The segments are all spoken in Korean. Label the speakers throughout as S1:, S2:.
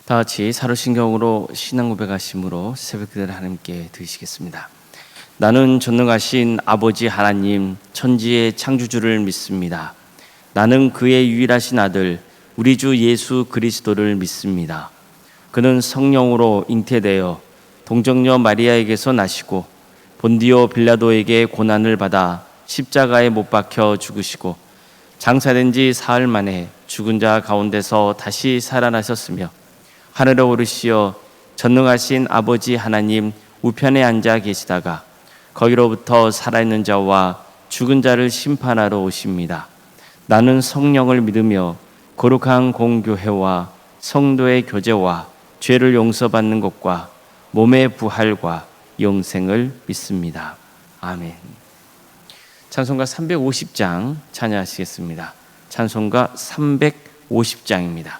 S1: 다 같이 사도신경으로 신앙 고백하심으로 새벽기도를 하나님께 드리시겠습니다. 나는 전능하신 아버지 하나님 천지의 창조주를 믿습니다. 나는 그의 유일하신 아들 우리 주 예수 그리스도를 믿습니다. 그는 성령으로 잉태되어 동정녀 마리아에게서 나시고 본디오 빌라도에게 고난을 받아 십자가에 못 박혀 죽으시고 장사된 지 사흘 만에 죽은 자 가운데서 다시 살아나셨으며 하늘에 오르시어 전능하신 아버지 하나님 우편에 앉아 계시다가 거기로부터 살아있는 자와 죽은 자를 심판하러 오십니다. 나는 성령을 믿으며 거룩한 공교회와 성도의 교제와 죄를 용서받는 것과 몸의 부활과 영생을 믿습니다. 아멘. 찬송가 350장 찬양하시겠습니다. 찬송가 350장입니다.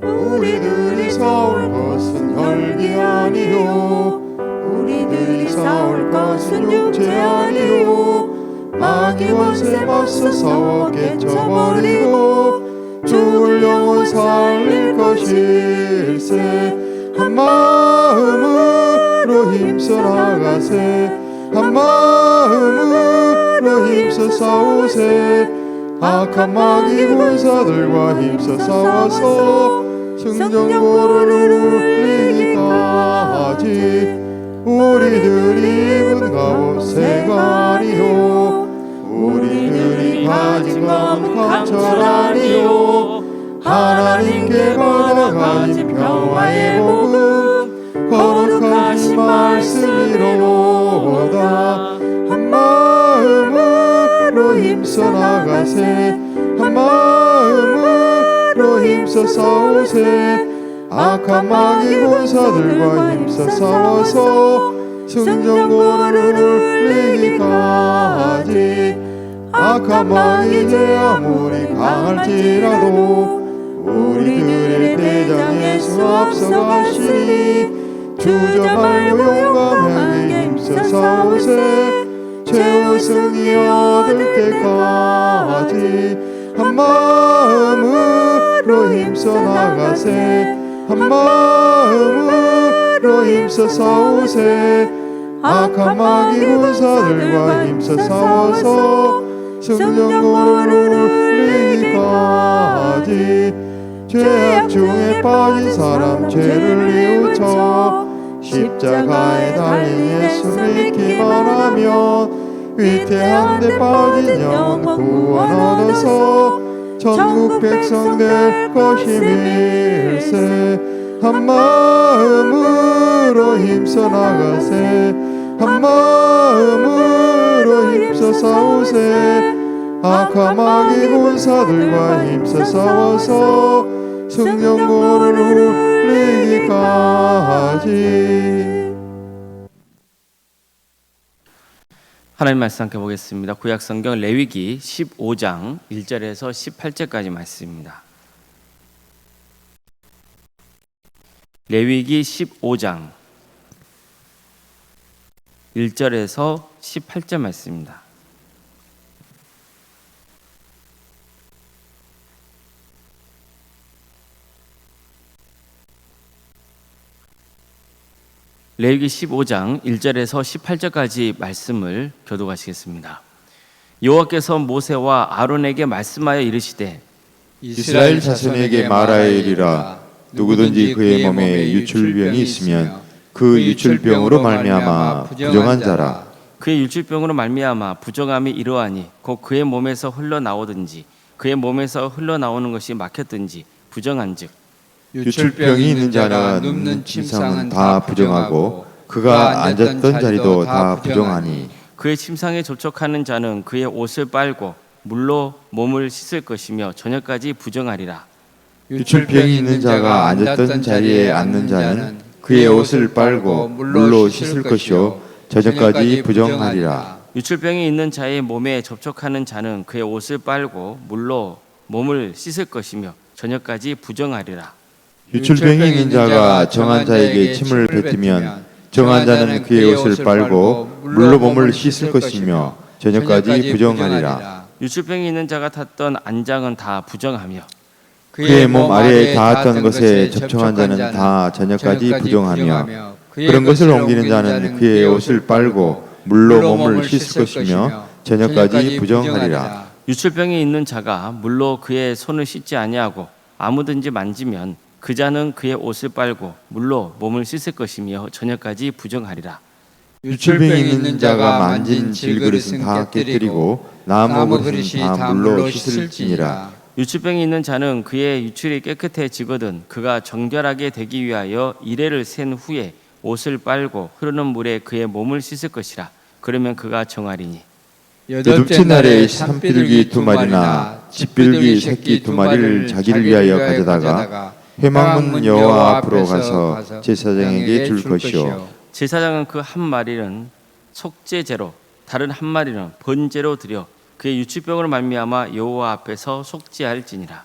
S2: 우리들이 싸울 것은 혈기 아니요 우리들이 싸울 것은 육체 아니요 마귀 원세 맞서 싸워 깨쳐버리고 죽을 영혼 살릴 것일세 한 마음으로 힘써 나가세 한 마음으로 힘써 싸우세 악한 마귀 군사들과 힘써 싸워서 승전고를 울리기까지 우리들이 입은 갑옷새가 아니요 우리들이 가진 건 강철 아니요 하나님께 받아가진 평화의 복음 거룩하신 말씀이로다 한 마음으로 힘써 나가세 한 마음으로 힘써 싸우세 악한 마귀 군사들과 힘써 싸워서 승전고를 울리기까지 악한 마귀들 아무리 강할지라도 우리들의 대장 예수 앞서가시니 주저 말고 용감하게 힘써 싸우세 최후 승리 얻을 때까지 한 마음으로 힘써 나가세 한 마음으로 힘써 싸우세 악한 마귀 군사들과 힘써 싸워서 승전고를 울리기까지 죄악 중에 빠진 사람 죄를 뉘우쳐 십자가에 달린 예수 믿기만 하면 위태한 데 빠진 영혼 구원 얻어서 천국 백성 될 것임일세 한 마음으로 힘써 나가세 한 마음으로 힘써 싸우세 악한 마귀 군사들과 힘써 싸워서 승전고를 울리기까지.
S1: 하나님 말씀 함께 보겠습니다. 구약성경 레위기 15장 1절에서 18절까지 말씀입니다. 레위기 15장 1절에서 18절 말씀입니다. 레위기 15장 1절에서 18절까지 말씀을 교독하시겠습니다. 여호와께서 모세와 아론에게 말씀하여 이르시되
S2: 이스라엘 자손에게 말하여 이르라 누구든지 그의 몸에 유출병이 있으면 그 유출병으로 말미암아 부정한 자라
S1: 그의 유출병으로 말미암아 부정함이 이러하니 곧 그의 몸에서 흘러나오든지 그의 몸에서 흘러나오는 것이 막혔든지 부정한즉
S2: 유출병이 있는 자는 눕는 침상은 다 부정하고 그가 앉았던 자리도 다 부정하니
S1: 그의 침상에 접촉하는 자는 그의 옷을 빨고 물로 몸을 씻을 것이며 저녁까지 부정하리라.
S2: 유출병이 있는 자가 앉았던 자리에 앉는 자는 그의 옷을 빨고 물로 씻을 것이요 저녁까지 부정하리라.
S1: 유출병이 있는 자의 몸에 접촉하는 자는 그의 옷을 빨고 물로 몸을 씻을 것이며 저녁까지 부정하리라.
S2: 유출병이 있는 자가 정한 자에게 침을 뱉으면 정한 자는 그의 옷을 빨고 물로 몸을 씻을 것이며 저녁까지 부정하리라.
S1: 유출병이 있는 자가 탔던 안장은 다 부정하며
S2: 그의 몸 아래에 닿았던 것에 접촉한 자는 다 저녁까지 부정하며 그런 것을 옮기는 자는 그의 옷을 빨고 물로 몸을 씻을 것이며 저녁까지 부정하리라.
S1: 유출병이 있는 자가 물로 그의 손을 씻지 아니하고 아무든지 만지면 그 자는 그의 옷을 빨고 물로 몸을 씻을 것이며 저녁까지 부정하리라.
S2: 유출병이 있는 자가 만진 질그릇은 다 깨뜨리고 나무 그릇은 다 물로 씻을지니라.
S1: 유출병이 있는 자는 그의 유출이 깨끗해지거든 그가 정결하게 되기 위하여 이레를 센 후에 옷을 빨고 흐르는 물에 그의 몸을 씻을 것이라. 그러면 그가 정하리니
S2: 여덟째 날에 산비둘기 2마리나 집비둘기 새끼 2마리를 자기를 위하여 가져다가 회막문 여호와 앞으로 가서 제사장에게 줄 것이요.
S1: 제사장은 그 한 마리는 속죄제로 다른 한 마리는 번제로 드려 그의 유출병으로 말미암아 여호와 앞에서 속죄할지니라.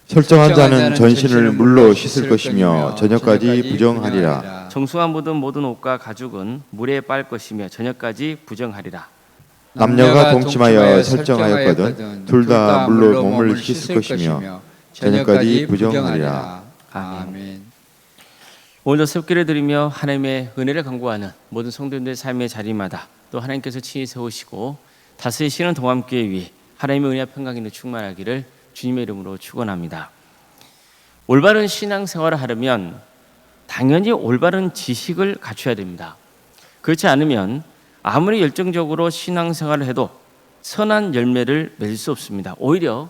S2: 설정한 자는 전신을 물로 씻을 것이며 저녁까지 부정하리라.
S1: 정수가 묻은 모든 옷과 가죽은 물에 빨 것이며 저녁까지 부정하리라.
S2: 남녀가 동침하여 설정하였거든 둘 다 물로 몸을 씻을 것이며 저녁까지 부정하리라.
S1: 아멘. 오늘도 섭기를 드리며 하나님의 은혜를 간구하는 모든 성도님들의 삶의 자리마다 또 하나님께서 친히 세우시고 다스리시는 동함교회 위에 하나님의 은혜와 평강이 충만하기를 주님의 이름으로 축원합니다. 올바른 신앙생활을 하려면 당연히 올바른 지식을 갖춰야 됩니다. 그렇지 않으면 아무리 열정적으로 신앙생활을 해도 선한 열매를 맺을 수 없습니다. 오히려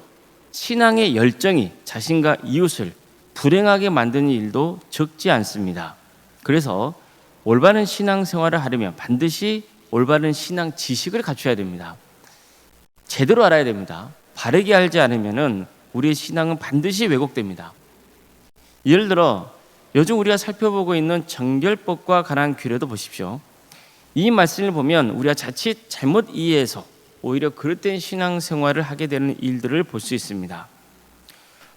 S1: 신앙의 열정이 자신과 이웃을 불행하게 만드는 일도 적지 않습니다. 그래서 올바른 신앙생활을 하려면 반드시 올바른 신앙 지식을 갖춰야 됩니다. 제대로 알아야 됩니다. 바르게 알지 않으면 우리의 신앙은 반드시 왜곡됩니다. 예를 들어 요즘 우리가 살펴보고 있는 정결법과 관한 규례도 보십시오. 이 말씀을 보면 우리가 자칫 잘못 이해해서 오히려 그릇된 신앙생활을 하게 되는 일들을 볼 수 있습니다.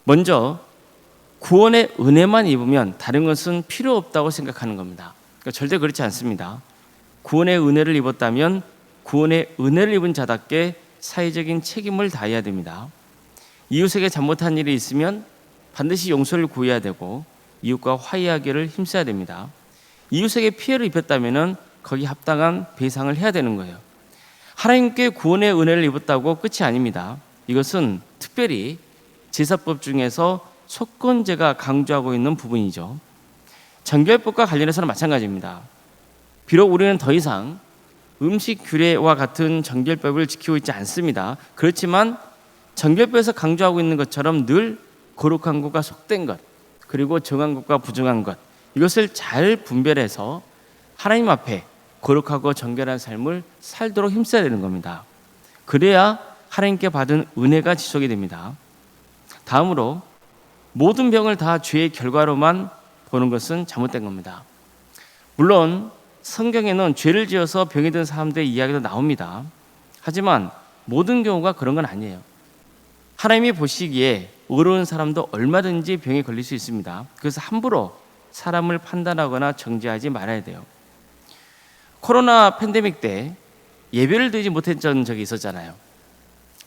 S1: 먼저 구원의 은혜만 입으면 다른 것은 필요 없다고 생각하는 겁니다. 그러니까 절대 그렇지 않습니다. 구원의 은혜를 입었다면 구원의 은혜를 입은 자답게 사회적인 책임을 다해야 됩니다. 이웃에게 잘못한 일이 있으면 반드시 용서를 구해야 되고 이웃과 화해하기를 힘써야 됩니다. 이웃에게 피해를 입혔다면 거기 합당한 배상을 해야 되는 거예요. 하나님께 구원의 은혜를 입었다고 끝이 아닙니다. 이것은 특별히 제사법 중에서 속건제가 강조하고 있는 부분이죠. 정결법과 관련해서는 마찬가지입니다. 비록 우리는 더 이상 음식 규례와 같은 정결법을 지키고 있지 않습니다. 그렇지만 정결법에서 강조하고 있는 것처럼 늘 거룩한 것과 속된 것, 그리고 정한 것과 부정한 것, 이것을 잘 분별해서 하나님 앞에 거룩하고 정결한 삶을 살도록 힘써야 되는 겁니다. 그래야 하나님께 받은 은혜가 지속이 됩니다. 다음으로 모든 병을 다 죄의 결과로만 보는 것은 잘못된 겁니다. 물론 성경에는 죄를 지어서 병이 든 사람들의 이야기도 나옵니다. 하지만 모든 경우가 그런 건 아니에요. 하나님이 보시기에 의로운 사람도 얼마든지 병에 걸릴 수 있습니다. 그래서 함부로 사람을 판단하거나 정죄하지 말아야 돼요. 코로나 팬데믹 때 예배를 드리지 못했던 적이 있었잖아요.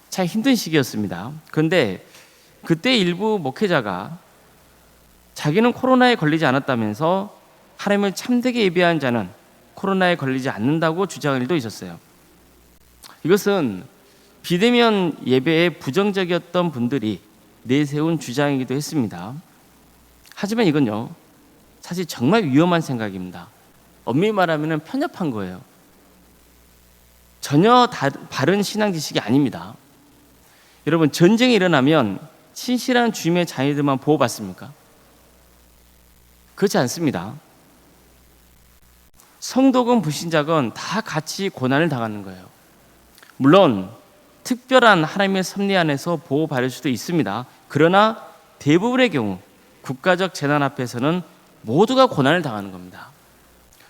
S1: 참 힘든 시기였습니다. 그런데 그때 일부 목회자가 자기는 코로나에 걸리지 않았다면서 하나님을 참되게 예배한 자는 코로나에 걸리지 않는다고 주장한 일도 있었어요. 이것은 비대면 예배에 부정적이었던 분들이 내세운 주장이기도 했습니다. 하지만 이건요, 사실 정말 위험한 생각입니다. 엄밀히 말하면 편협한 거예요. 전혀 바른 신앙 지식이 아닙니다. 여러분, 전쟁이 일어나면 신실한 주님의 자녀들만 보호받습니까? 그렇지 않습니다. 성도건 불신자건 다 같이 고난을 당하는 거예요. 물론 특별한 하나님의 섭리 안에서 보호받을 수도 있습니다. 그러나 대부분의 경우 국가적 재난 앞에서는 모두가 고난을 당하는 겁니다.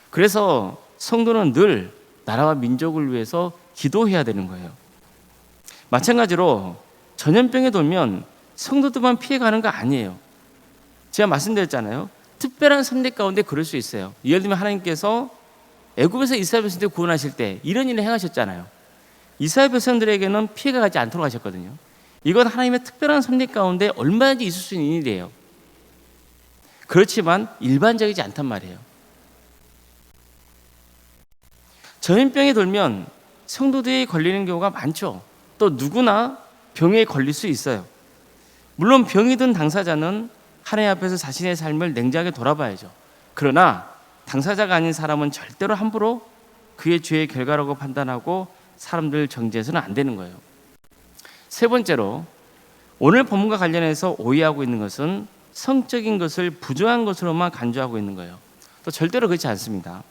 S1: 그래서 성도는 늘 나라와 민족을 위해서 기도해야 되는 거예요. 마찬가지로 전염병에 돌면 성도들만 피해가는 거 아니에요. 제가 말씀드렸잖아요. 특별한 섭리 가운데 그럴 수 있어요. 예를 들면 하나님께서 애굽에서 이스라엘 백성들 구원하실 때 이런 일을 행하셨잖아요. 이스라엘 백성들에게는 피해가 가지 않도록 하셨거든요. 이건 하나님의 특별한 섭리 가운데 얼마든지 있을 수 있는 일이에요. 그렇지만 일반적이지 않단 말이에요. 전염병이 돌면 성도들이 걸리는 경우가 많죠. 또 누구나 병에 걸릴 수 있어요. 물론 병이 든 당사자는 하나님 앞에서 자신의 삶을 냉정하게 돌아봐야죠. 그러나 당사자가 아닌 사람은 절대로 함부로 그의 죄의 결과라고 판단하고 사람들을 정죄해서는 안 되는 거예요. 세 번째로, 오늘 본문과 관련해서 오해하고 있는 것은 성적인 것을 부정한 것으로만 간주하고 있는 거예요. 또 절대로 그렇지 않습니다.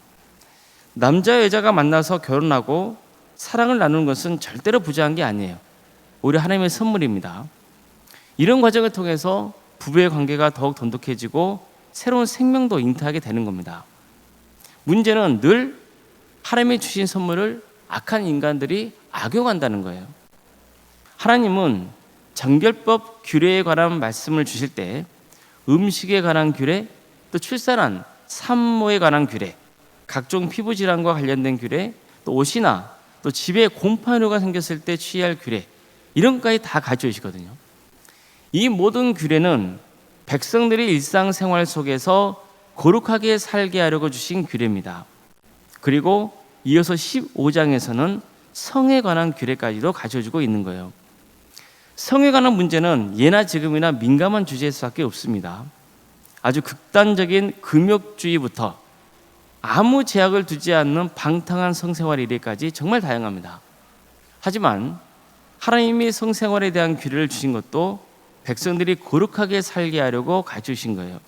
S1: 남자 여자가 만나서 결혼하고 사랑을 나누는 것은 절대로 부정한 게 아니에요. 오히려 하나님의 선물입니다. 이런 과정을 통해서 부부의 관계가 더욱 돈독해지고 새로운 생명도 잉태하게 되는 겁니다. 문제는 늘 하나님이 주신 선물을 악한 인간들이 악용한다는 거예요. 하나님은 정결법 규례에 관한 말씀을 주실 때 음식에 관한 규례, 또 출산한 산모에 관한 규례, 각종 피부 질환과 관련된 규례, 또 옷이나 또 집에 곰팡이가 생겼을 때 취할 규례, 이런 것까지 다 가르쳐 주시거든요. 이 모든 규례는 백성들이 일상생활 속에서 거룩하게 살게 하려고 주신 규례입니다. 그리고 이어서 15장에서는 성에 관한 규례까지도 가르쳐주고 있는 거예요. 성에 관한 문제는 예나 지금이나 민감한 주제일 수밖에 없습니다. 아주 극단적인 금욕주의부터 아무 제약을 두지 않는 방탕한 성생활에 이르기까지 정말 다양합니다. 하지만 하나님이 성생활에 대한 규례를 주신 것도 백성들이 거룩하게 살게 하려고 가르쳐 주신 거예요.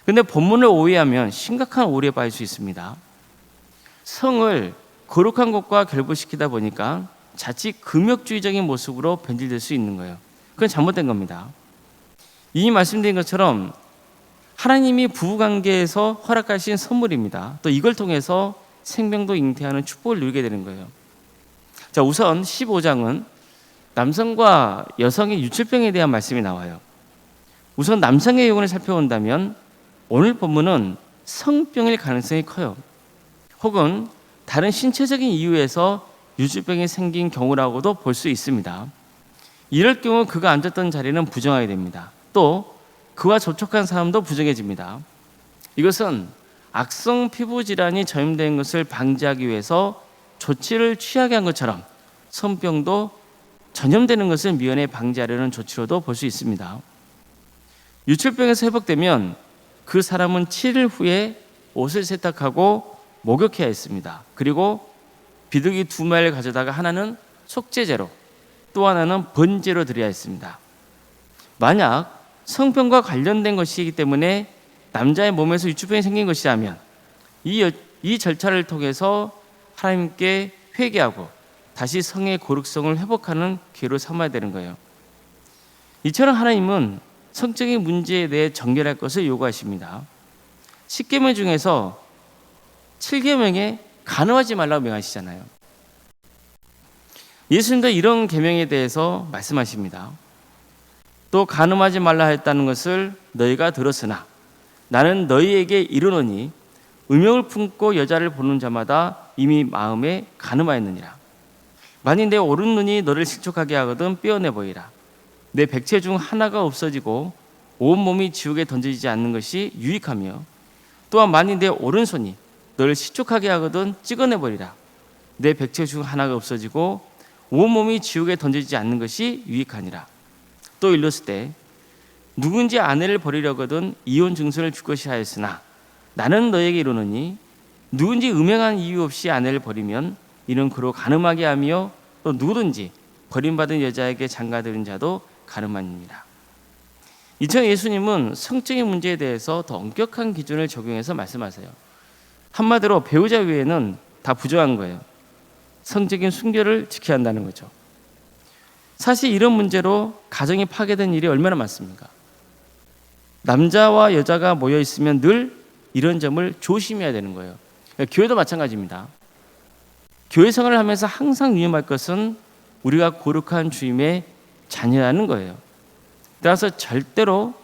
S1: 그런데 본문을 오해하면 심각한 오해에 빠질 수 있습니다. 성을 거룩한 것과 결부시키다 보니까 자칫 금욕주의적인 모습으로 변질될 수 있는 거예요. 그건 잘못된 겁니다. 이미 말씀드린 것처럼 하나님이 부부관계에서 허락하신 선물입니다. 또 이걸 통해서 생명도 잉태하는 축복을 누리게 되는 거예요. 자, 우선 15장은 남성과 여성의 유출병에 대한 말씀이 나와요. 우선 남성의 요건을 살펴본다면 오늘 본문은 성병일 가능성이 커요. 혹은 다른 신체적인 이유에서 유출병이 생긴 경우라고도 볼 수 있습니다. 이럴 경우 그가 앉았던 자리는 부정하게 됩니다. 또 그와 접촉한 사람도 부정해집니다. 이것은 악성 피부 질환이 전염된 것을 방지하기 위해서 조치를 취하게 한 것처럼 성병도 전염되는 것을 미연에 방지하려는 조치로도 볼 수 있습니다. 유출병에서 회복되면 그 사람은 7일 후에 옷을 세탁하고 목욕해야 했습니다. 그리고 비둘기 2마리를 가져다가 하나는 속죄제로 또 하나는 번제로 드려야 했습니다. 만약 성병과 관련된 것이기 때문에 남자의 몸에서 유출병이 생긴 것이라면 이 절차를 통해서 하나님께 회개하고 다시 성의 거룩성을 회복하는 기회로 삼아야 되는 거예요. 이처럼 하나님은 성적인 문제에 대해 정결할 것을 요구하십니다. 10계명 중에서 7계명에 간음하지 말라고 명하시잖아요. 예수님도 이런 계명에 대해서 말씀하십니다. 또 간음하지 말라 했다는 것을 너희가 들었으나 나는 너희에게 이르노니 음욕을 품고 여자를 보는 자마다 이미 마음에 간음하였느니라. 만일 내 오른 눈이 너를 실족하게 하거든 빼어내 보이라. 내 백체 중 하나가 없어지고 온 몸이 지옥에 던져지지 않는 것이 유익하며 또한 만일 내 오른손이 너를 실족하게 하거든 찍어내 버리라. 내 백체 중 하나가 없어지고 온 몸이 지옥에 던져지지 않는 것이 유익하니라. 또 일렀을 때 누군지 아내를 버리려거든 이혼 증서를 줄 것이 하였으나 나는 너에게 이르노니 누군지 음행한 이유 없이 아내를 버리면 이는 그로 간음하게 하며 또 누구든지 버림받은 여자에게 장가드는 자도 간음하니라. 이처럼 예수님은 성적인 문제에 대해서 더 엄격한 기준을 적용해서 말씀하세요. 한마디로 배우자 외에는 다 부정한 거예요. 성적인 순결을 지켜야 한다는 거죠. 사실 이런 문제로 가정이 파괴된 일이 얼마나 많습니까? 남자와 여자가 모여 있으면 늘 이런 점을 조심해야 되는 거예요. 교회도 마찬가지입니다. 교회 생활을 하면서 항상 유념할 것은 우리가 거룩한 주님의 자녀라는 거예요. 따라서 절대로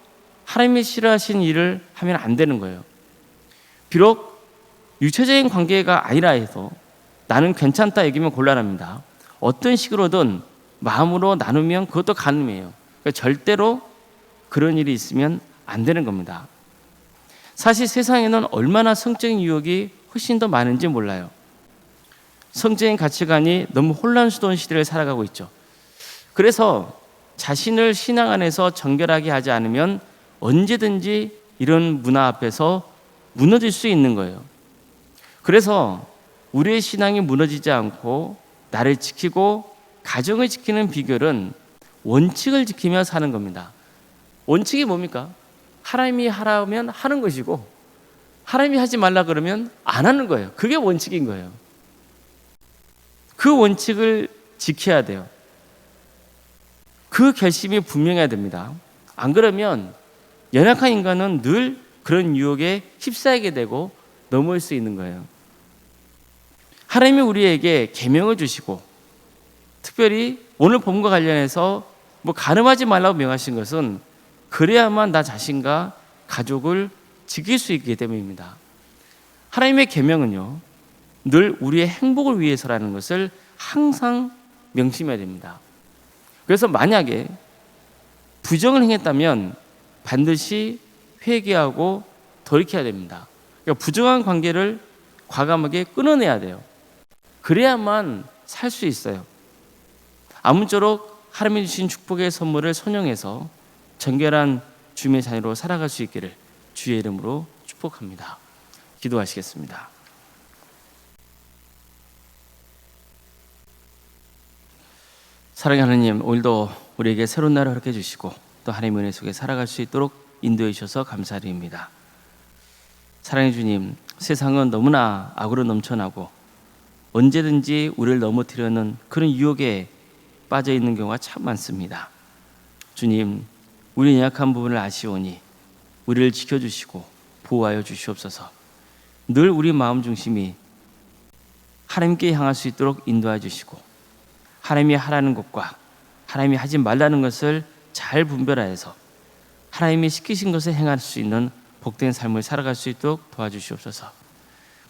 S1: 하나님이 싫어하신 일을 하면 안 되는 거예요. 비록 육체적인 관계가 아니라 해서 나는 괜찮다 얘기면 곤란합니다. 어떤 식으로든 마음으로 나누면 그것도 가능해요. 그러니까 절대로 그런 일이 있으면 안 되는 겁니다. 사실 세상에는 얼마나 성적인 유혹이 훨씬 더 많은지 몰라요. 성적인 가치관이 너무 혼란스러운 시대를 살아가고 있죠. 그래서 자신을 신앙 안에서 정결하게 하지 않으면 언제든지 이런 문화 앞에서 무너질 수 있는 거예요. 그래서 우리의 신앙이 무너지지 않고 나를 지키고 가정을 지키는 비결은 원칙을 지키며 사는 겁니다. 원칙이 뭡니까? 하나님이 하라면 하는 것이고 하나님이 하지 말라 그러면 안 하는 거예요. 그게 원칙인 거예요. 그 원칙을 지켜야 돼요. 그 결심이 분명해야 됩니다. 안 그러면 연약한 인간은 늘 그런 유혹에 휩싸이게 되고 넘어올 수 있는 거예요. 하나님이 우리에게 계명을 주시고 특별히 오늘 본문과 관련해서 간음하지 말라고 명하신 것은 그래야만 나 자신과 가족을 지킬 수 있기 때문입니다. 하나님의 계명은요, 늘 우리의 행복을 위해서라는 것을 항상 명심해야 됩니다. 그래서 만약에 부정을 행했다면 반드시 회개하고 돌이켜야 됩니다. 그러니까 부정한 관계를 과감하게 끊어내야 돼요. 그래야만 살 수 있어요. 아무쪼록 하나님이 주신 축복의 선물을 선용해서 정결한 주님의 자녀로 살아갈 수 있기를 주의 이름으로 축복합니다. 기도하시겠습니다. 사랑하는 하나님, 오늘도 우리에게 새로운 날을 허락해 주시고 또 하나님의 은혜 속에 살아갈 수 있도록 인도해 주셔서 감사드립니다. 사랑해 주님, 세상은 너무나 악으로 넘쳐나고 언제든지 우리를 넘어뜨리는 그런 유혹에 빠져 있는 경우가 참 많습니다. 주님, 우리 연약한 부분을 아시오니 우리를 지켜주시고 보호하여 주시옵소서. 늘 우리 마음 중심이 하나님께 향할 수 있도록 인도해 주시고 하나님이 하라는 것과 하나님이 하지 말라는 것을 잘 분별하여서 하나님이 시키신 것을 행할 수 있는 복된 삶을 살아갈 수 있도록 도와주시옵소서.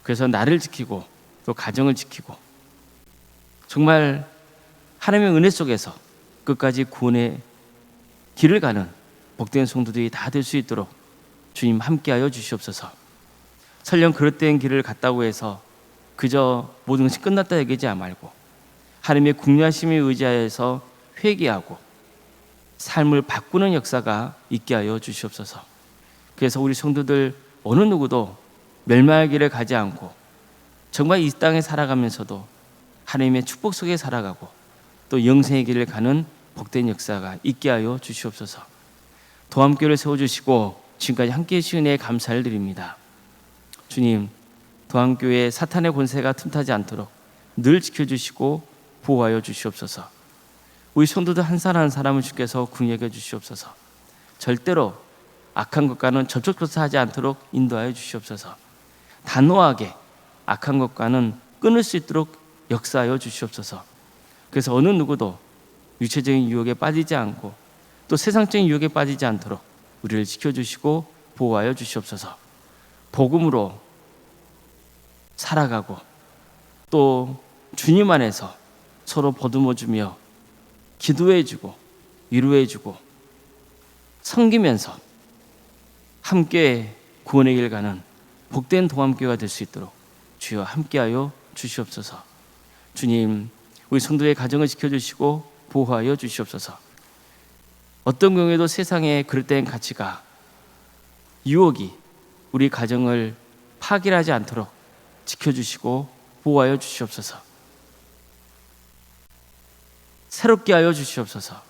S1: 그래서 나를 지키고 또 가정을 지키고 정말 하나님의 은혜 속에서 끝까지 구원의 길을 가는 복된 성도들이 다 될 수 있도록 주님 함께하여 주시옵소서. 설령 그릇된 길을 갔다고 해서 그저 모든 것이 끝났다 얘기하지 말고 하나님의 궁리하심에 의지하여서 회개하고 삶을 바꾸는 역사가 있게 하여 주시옵소서. 그래서 우리 성도들 어느 누구도 멸망의 길을 가지 않고 정말 이 땅에 살아가면서도 하나님의 축복 속에 살아가고 또 영생의 길을 가는 복된 역사가 있게 하여 주시옵소서. 도함교회를 세워주시고 지금까지 함께해 주신 은혜에 감사를 드립니다. 주님, 도함교회 사탄의 권세가 틈타지 않도록 늘 지켜주시고 보호하여 주시옵소서. 우리 성도들 한 사람 한 사람을 주께서 궁여겨 주시옵소서. 절대로 악한 것과는 접촉조차 하지 않도록 인도하여 주시옵소서. 단호하게 악한 것과는 끊을 수 있도록 역사하여 주시옵소서. 그래서 어느 누구도 육체적인 유혹에 빠지지 않고 또 세상적인 유혹에 빠지지 않도록 우리를 지켜주시고 보호하여 주시옵소서. 복음으로 살아가고 또 주님 안에서 서로 보듬어주며 기도해주고 위로해주고 섬기면서 함께 구원의 길 가는 복된 동함교회가 될 수 있도록 주여 함께하여 주시옵소서. 주님, 우리 성도의 가정을 지켜주시고 보호하여 주시옵소서. 어떤 경우에도 세상의 그릇된 가치가 유혹이 우리 가정을 파괴하지 않도록 지켜주시고 보호하여 주시옵소서. 새롭게 하여 주시옵소서.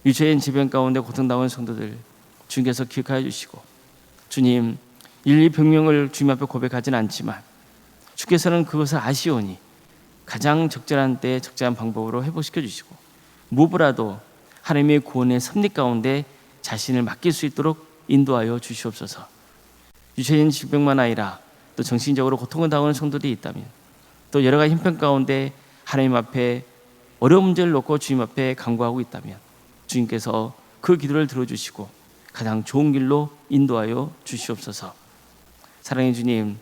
S1: 유체인 질병 가운데 고통당한 성도들 주님께서 기억하여 주시고 주님, 일일이 병명을 주님 앞에 고백하지는 않지만 주께서는 그것을 아시오니 가장 적절한 때에 적절한 방법으로 회복시켜 주시고 무엇보다도 하나님의 구원의 섭리 가운데 자신을 맡길 수 있도록 인도하여 주시옵소서. 유체인 질병만 아니라 또 정신적으로 고통을 당하는 성도들이 있다면 또 여러 가지 형편 가운데 하나님 앞에 어려운 문제를 놓고 주님 앞에 간구하고 있다면 주님께서 그 기도를 들어주시고 가장 좋은 길로 인도하여 주시옵소서. 사랑의 주님,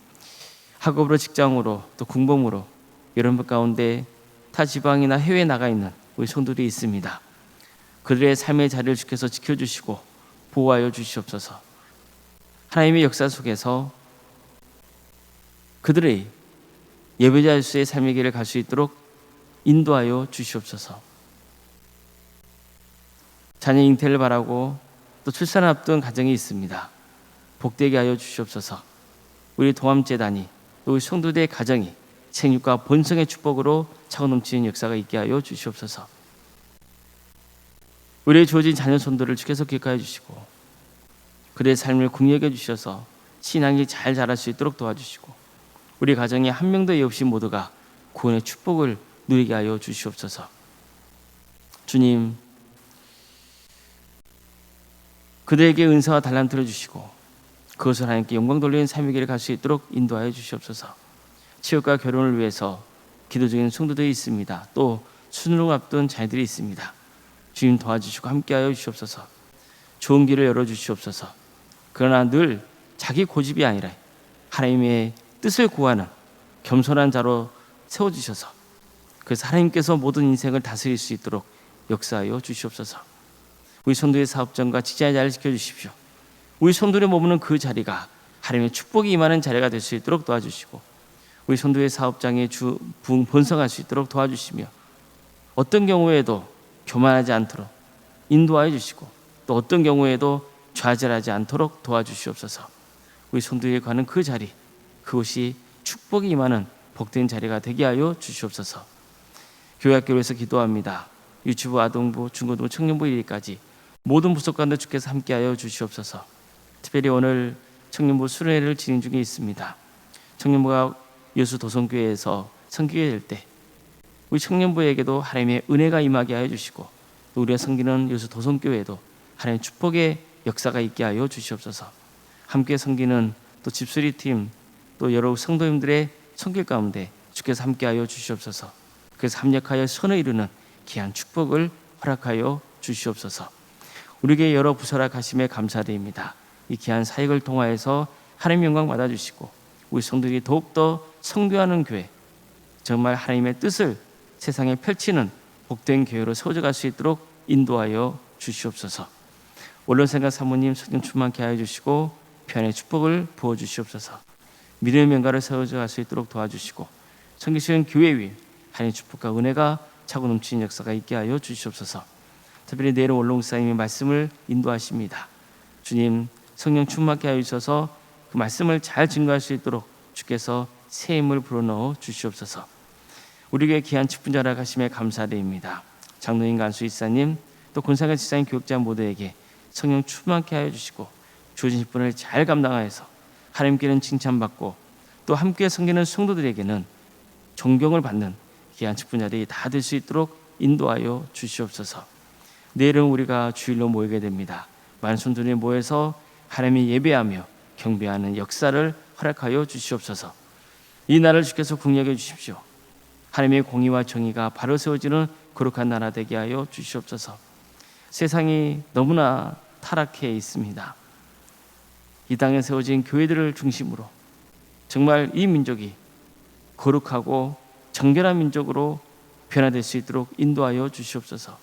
S1: 학업으로, 직장으로, 또 공범으로 이런 것 가운데 타 지방이나 해외에 나가 있는 우리 성도들이 있습니다. 그들의 삶의 자리를 주께서 지켜주시고 보호하여 주시옵소서. 하나님의 역사 속에서 그들의 예배자로서의 삶의 길을 갈 수 있도록 인도하여 주시옵소서. 자녀 잉태를 바라고 또 출산을 앞둔 가정이 있습니다. 복되게 하여 주시옵소서. 우리 동암재단이 또 우리 성도들의 가정이 생육과 본성의 축복으로 차고 넘치는 역사가 있게 하여 주시옵소서. 우리의 주어진 자녀 손들을 주께서 기억하여 주시고 그들의 삶을 궁여겨 주셔서 신앙이 잘 자랄 수 있도록 도와주시고 우리 가정에 한 명도 예 없이 모두가 구원의 축복을 누리게 하여 주시옵소서. 주님, 그들에게 은사와 달란트를 주시고 그것을 하나님께 영광 돌리는 삶의 길을 갈 수 있도록 인도하여 주시옵소서. 취업과 결혼을 위해서 기도 중인 성도들이 있습니다. 또 수능을 앞둔 자녀들이 있습니다. 주님 도와주시고 함께하여 주시옵소서. 좋은 길을 열어주시옵소서. 그러나 늘 자기 고집이 아니라 하나님의 뜻을 구하는 겸손한 자로 세워주셔서 그래서 하나님께서 모든 인생을 다스릴 수 있도록 역사하여 주시옵소서. 우리 성도의 사업장과 직장의 자리를 지켜주십시오. 우리 성도들이 머무는 그 자리가 하나님의 축복이 임하는 자리가 될 수 있도록 도와주시고 우리 성도의 사업장에 번성할 수 있도록 도와주시며 어떤 경우에도 교만하지 않도록 인도하여 주시고 또 어떤 경우에도 좌절하지 않도록 도와주시옵소서. 우리 성도에 가는 그 자리, 그곳이 축복이 임하는 복된 자리가 되게 하여 주시옵소서. 교회학교에서 기도합니다. 유치부, 아동부, 중고등부, 청년부 일까지 모든 부속관들 주께서 함께하여 주시옵소서. 특별히 오늘 청년부 수련회를 진행 중에 있습니다. 청년부가 여수 도성교회에서 섬기게 될 때 우리 청년부에게도 하나님의 은혜가 임하게 하여 주시고 또 우리가 섬기는 여수 도성교회에도 하나님의 축복의 역사가 있게 하여 주시옵소서. 함께 섬기는 또 집수리팀 또 여러 성도님들의 섬길 가운데 주께서 함께하여 주시옵소서. 그래서 합력하여 선을 이루는 귀한 축복을 허락하여 주시옵소서. 우리에게 여러 부설학하심에 감사드립니다. 이 귀한 사역을 통하여서 하나님 영광 받아주시고 우리 성도들이 더욱더 성교하는 교회, 정말 하나님의 뜻을 세상에 펼치는 복된 교회로 세워져갈 수 있도록 인도하여 주시옵소서. 원론생각 사모님 성령 충만케 하여 주시고 편의 축복을 부어주시옵소서. 믿음의 명가를 세워져갈 수 있도록 도와주시고 섬기시는 교회 위에 하나님의 축복과 은혜가 차고 넘치는 역사가 있게 하여 주시옵소서. 특별히 내일은 원로목사님의 말씀을 인도하십니다. 주님, 성령 충만케 하여 주셔서 그 말씀을 잘 증거할 수 있도록 주께서 새 힘을 불어넣어 주시옵소서. 우리에게 귀한 직분자라 하심에 감사드립니다. 장로인 간수 이사님 또 권상현 지사님 교육자 모두에게 성령 충만케 하여 주시고 주어진 직분을 잘 감당하여서 하나님께는 칭찬받고 또 함께 섬기는 성도들에게는 존경을 받는 귀한 직분자들이 다 될 수 있도록 인도하여 주시옵소서. 내일은 우리가 주일로 모이게 됩니다. 많은 성도들이 모여서 하나님을 예배하며 경배하는 역사를 허락하여 주시옵소서. 이 날을 주께서 궁여겨 주십시오. 하나님의 공의와 정의가 바로 세워지는 거룩한 나라 되게 하여 주시옵소서. 세상이 너무나 타락해 있습니다. 이 땅에 세워진 교회들을 중심으로 정말 이 민족이 거룩하고 정결한 민족으로 변화될 수 있도록 인도하여 주시옵소서.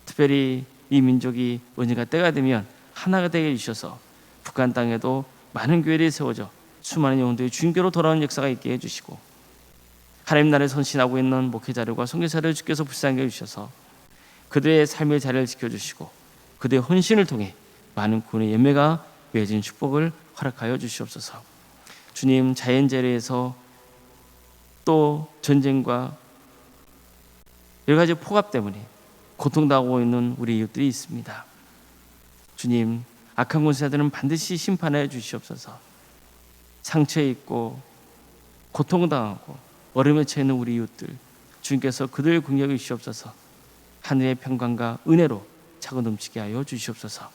S1: 특별히 이 민족이 언젠가 때가 되면 하나가 되게 해주셔서 북한 땅에도 많은 교회들이 세워져 수많은 영혼들이 주님께로 돌아오는 역사가 있게 해주시고 하나님 나라에 선신하고 있는 목회자들과 선교사를 주께서 불쌍히 해주셔서 그들의 삶의 자리를 지켜주시고 그들의 헌신을 통해 많은 구원의 열매가 맺어진 축복을 허락하여 주시옵소서. 주님, 자연재해에서 또 전쟁과 여러 가지 폭압 때문에 고통당하고 있는 우리 이웃들이 있습니다. 주님, 악한 권세자들은 반드시 심판해 주시옵소서. 상처에 있고 고통당하고 어려움에 처해 있는 우리 이웃들 주님께서 그들을 긍휼히 주시옵소서. 하늘의 평강과 은혜로 차고 넘치게 하여 주시옵소서.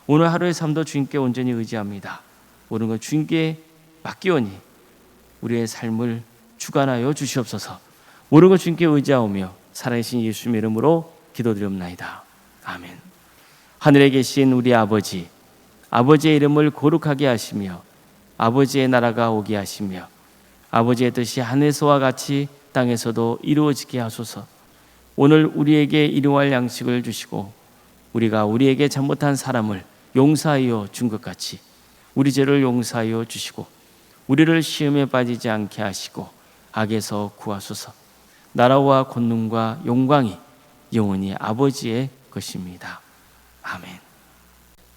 S1: 오늘 하루의 삶도 주님께 온전히 의지합니다. 모든 것 주님께 맡기오니 우리의 삶을 주관하여 주시옵소서. 모든 것 주님께 의지하오며 살아계신 예수님의 이름으로 기도드리옵나이다. 아멘. 하늘에 계신 우리 아버지, 아버지의 이름을 거룩하게 하시며 아버지의 나라가 오게 하시며 아버지의 뜻이 하늘에서와 같이 땅에서도 이루어지게 하소서. 오늘 우리에게 일용할 양식을 주시고 우리가 우리에게 잘못한 사람을 용서하여 준 것 같이 우리 죄를 용서하여 주시고 우리를 시험에 빠지지 않게 하시고 악에서 구하소서. 나라와 권능과 영광이 영원히 아버지의 것입니다. 아멘.